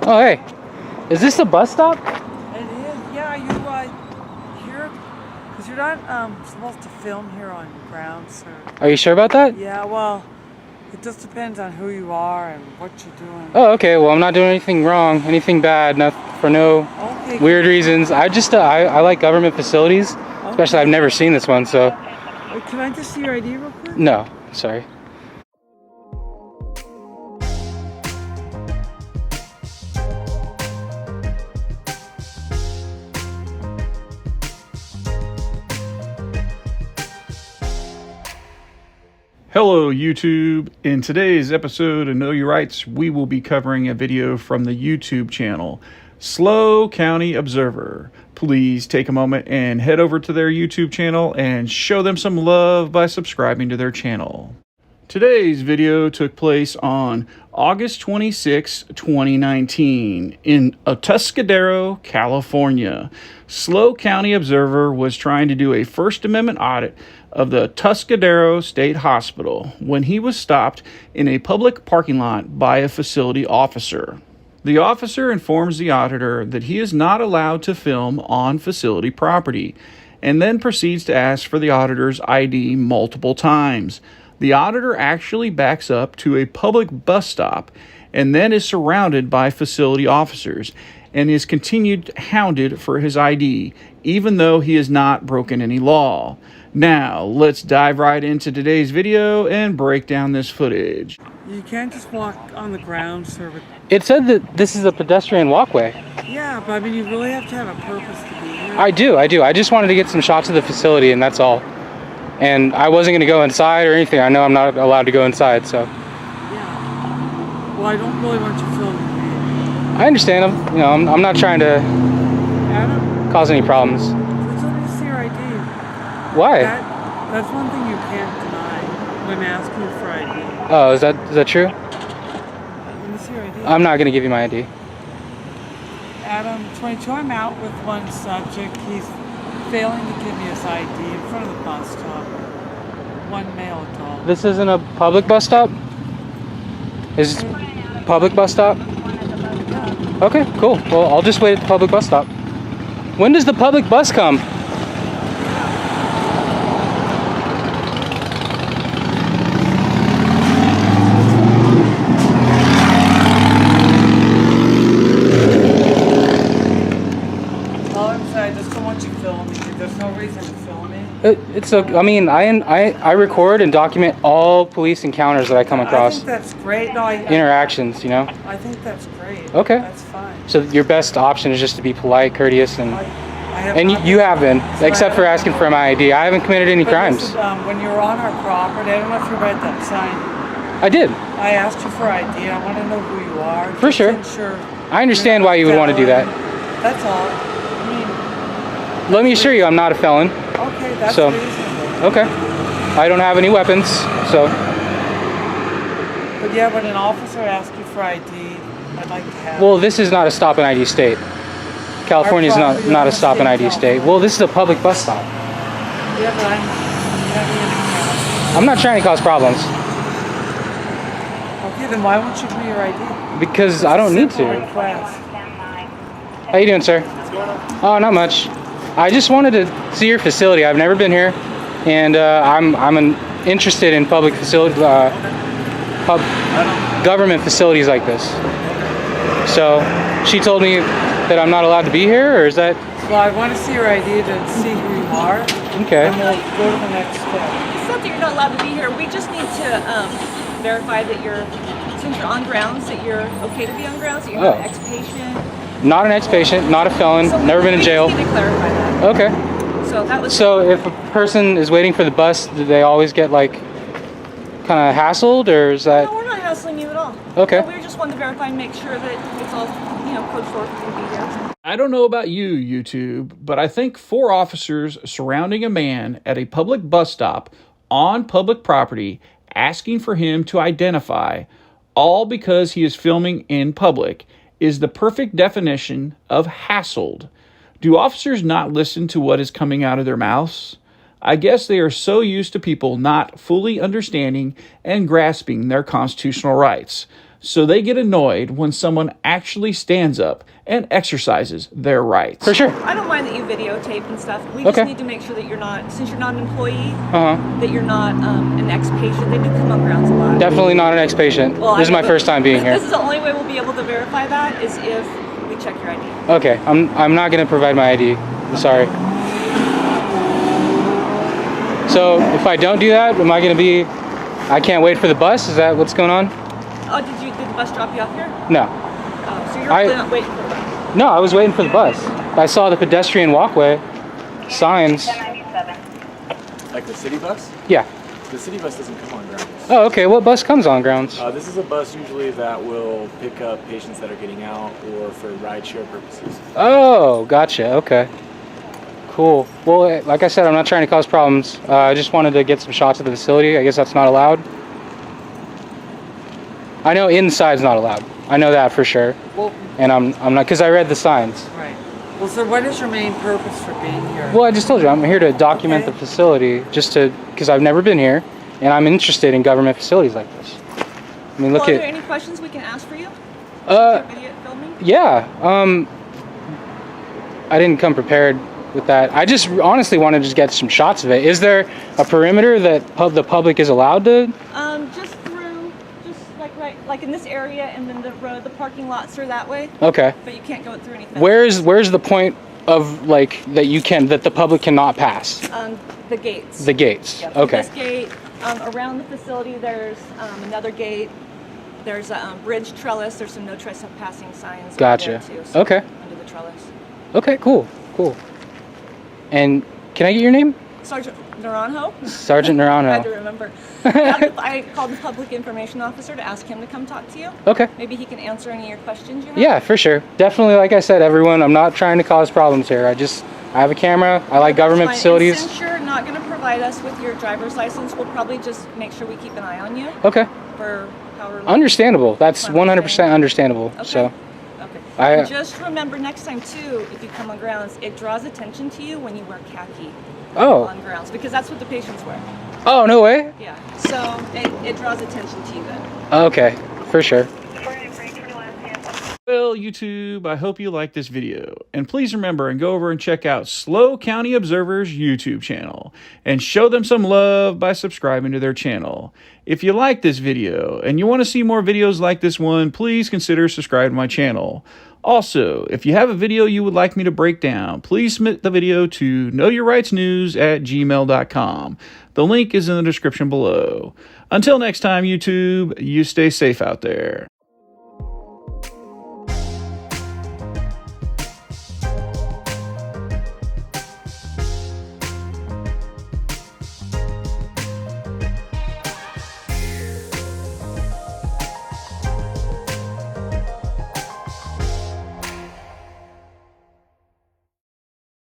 Oh, hey. Is this a bus stop? It is. Yeah, you here? Because you're not supposed to film here on ground, sir. Are you sure about that? Yeah, well, it just depends on who you are and what you're doing. Oh, okay. Well, I'm not doing anything wrong, anything bad, for no weird reasons. I just, I like government facilities, especially I've never seen this one, so. Can I just see your ID real quick? No, sorry. Hello YouTube. In today's episode of Know Your Rights, we will be covering a video from the YouTube channel SLO County Observer. Please take a moment and head over to their YouTube channel and show them some love by subscribing to their channel. Today's video took place on August 26, 2019 in Atascadero, California. SLO County Observer was trying to do a First Amendment audit of the Atascadero State Hospital when he was stopped in a public parking lot by a facility officer. The officer informs the auditor that he is not allowed to film on facility property and then proceeds to ask for the auditor's ID multiple times. The auditor actually backs up to a public bus stop and then is surrounded by facility officers and is continued hounded for his ID, even though he has not broken any law. Now, let's dive right into today's video and break down this footage. You can't just walk on the ground, sir. It said that this is a pedestrian walkway. Yeah, but I mean, you really have to have a purpose to be here. I do. I just wanted to get some shots of the facility, and that's all. And I wasn't going to go inside or anything. I know I'm not allowed to go inside, so. Yeah. Well, I don't really want you filming me. I understand. I'm not trying to Adam, cause any problems. let's let me see your ID. Why? That's one thing you can't deny when asking you for ID. Oh, is that true? Let me see your ID. I'm not going to give you my ID. Adam, 22, I'm out with one subject. He's failing to give me his ID in front of the bus stop. One male adult. This isn't a public bus stop? Is this public bus stop? Yeah. Okay, cool. Well, I'll just wait at the public bus stop. When does the public bus come? I just don't want you filming me. There's no reason to film me. It's okay. I mean, I record and document all police encounters that I come I across. think that's great. No, Interactions, you know? I think that's great. Okay. That's fine. So your best option is just to be polite, courteous, and And you have been, except for asking for my ID. I haven't committed any crimes. Listen, when you were on our property, I don't know if you read that sign. I did. I asked you for ID. I want to know who you are. For sure. I understand why you would want to do that. That's all. I mean, Let me assure you, I'm not a felon. okay, that's So, reasonable. Okay. I don't have any weapons, so. But yeah, when an officer asks you for ID, I'd like to have. Well, this is not a stop and ID state. California is not a stop and ID state. Well, this is a public bus stop. Yeah, but I'm not trying to cause problems. Okay, then why won't you give me your ID? Because I don't need Simple to. request. How you doing, sir? Oh, not much. I just wanted to see your facility. I've never been here, and I'm interested in public facility, government facilities like this. So she told me that I'm not allowed to be here, or is that? Well, I want to see your ID to see who you are. Okay. And we'll go to the next step. It's not that you're not allowed to be here. We just need to verify that since you're on grounds, that you're okay to be on grounds, that you're not an ex-patient. Not an ex-patient, not a felon, So never been in jail. We need to clarify that. Okay. So that was. So if a person is waiting for the bus, do they always get like kind of hassled, or is that? No, we're not hassling you at all. Okay. So we just wanted to verify and make sure that it's all, code 4 can be here. I don't know about you, YouTube, but I think 4 officers surrounding a man at a public bus stop on public property asking for him to identify, all because he is filming in public, is the perfect definition of hassled. Do officers not listen to what is coming out of their mouths? I guess they are so used to people not fully understanding and grasping their constitutional rights. so they get annoyed when someone actually stands up and exercises their rights. For sure. I don't mind that you videotape and stuff. We Okay. just need to make sure that you're not, since you're not an employee, Uh-huh. that you're not an ex-patient. They do come on grounds a lot. Definitely not an ex-patient. Well, This is my first time being here. This is the only way we'll be able to verify that is if we check your ID. Okay, I'm not gonna provide my ID. I'm sorry. So if I don't do that, am I gonna be? I can't wait for the bus. Is that what's going on? Oh, did the bus drop you off here? No, Oh, so you're I- really not waiting for the bus. no, I was waiting for the bus. I saw the pedestrian walkway signs. Like the city bus? Yeah. The city bus doesn't come on grounds. Oh, okay. What bus comes on grounds? This is a bus usually that will pick up patients that are getting out or for rideshare purposes. Oh, gotcha. Okay. Cool. Well, like I said, I'm not trying to cause problems. I just wanted to get some shots of the facility. I guess that's not allowed. I know inside's not allowed. I know that for sure. Well, And I'm not, because I read the signs. right. Well, sir, what is your main purpose for being here? Well, I just told you, I'm here to document Okay. the facility, because I've never been here, and I'm interested in government facilities like this. I mean, Well, look are there at, any questions we can ask for you? uh, Video filming? yeah, I didn't come prepared with that. I just honestly wanted to just get some shots of it. Is there a perimeter that the public is allowed to? Just through, just like in this area, and then the road, the parking lots are that way, Okay. but you can't go through anything. Where's the point of like that the public cannot pass? The gates. The gates. Yeah, through Okay. This gate, around the facility, there's another gate. There's a bridge trellis. There's some no trespassing signs. over Gotcha. there, too, so Okay. Under the trellis. Okay. Cool. And can I get your name? Sergeant Naranjo. Sergeant I had Naranjo. to remember. I called the public information officer to ask him to come talk to you. Okay. Maybe he can answer any of your questions you have. Yeah, for sure. Definitely, like I said, everyone, I'm not trying to cause problems here. I have a camera. I like government Fine. facilities. And since you're not going to provide us with your driver's license, we'll probably just make sure we keep an eye on you Okay. for however long. Understandable. That's Fine. 100% understandable. Okay. So, Okay. And just remember next time too, if you come on grounds, it draws attention to you when you wear khaki oh, on grounds because that's what the patients wear. oh, no way. Yeah. So it draws attention to you then. Okay, for sure. Well, YouTube, I hope you liked this video. And please remember and go over and check out SLO County Observer's YouTube channel and show them some love by subscribing to their channel. If you like this video and you want to see more videos like this one, please consider subscribing to my channel. Also, if you have a video you would like me to break down, please submit the video to knowyourrightsnews@gmail.com. The link is in the description below. Until next time, YouTube, you stay safe out there.